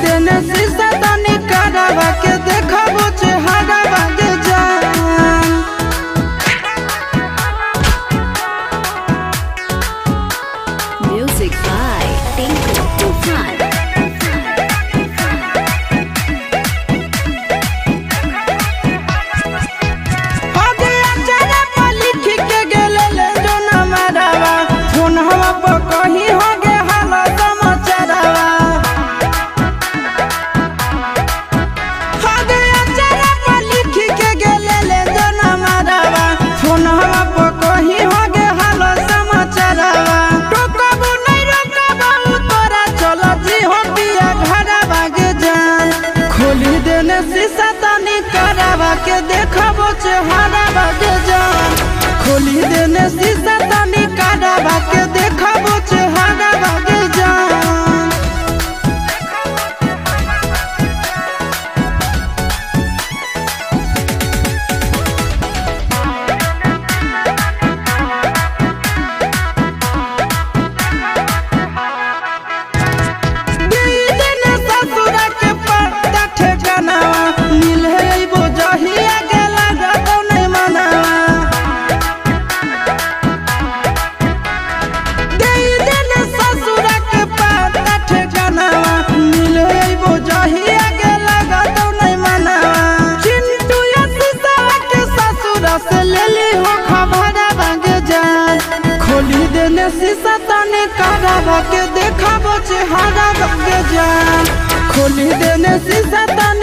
देने शीशा तनी करावा के देखबो चेहरा बागे जान। Music by Tinku Tufan. आगे अचारा पर लिख के गेले ले जो ना मरावा फोन हवा पर कहीं हो गे हाल समाचारवा। आगे अचारा पर लिख के गेले ले जो ना मरावा फोन हवा पर कहीं हो गे हाल समाचारवा। टोकबो नहीं रोकबो तोरा चल जी हो पिया घरा बागे जान। खोली देने शीशा तनी करावा के देखबो चेहरा बागे जान। खोली देने शीशा तनी करावा के देखबो चेहरा बागे जान। देने ससुरा के पत्ता ठेकानावा मिले अइबो जहिया गेला जतो नहीं मनावा। देने ससुरा के पत्ता ठेकानावा मिले अइबो जहिया गेला जतो नहीं मनावा। चिंटू या शीशा के ससुरा से लेली हो खबर बागे जान। खोली देने शीशा तने करावा के देखबो चेहरा बागे जान। खोली देने शीशा तने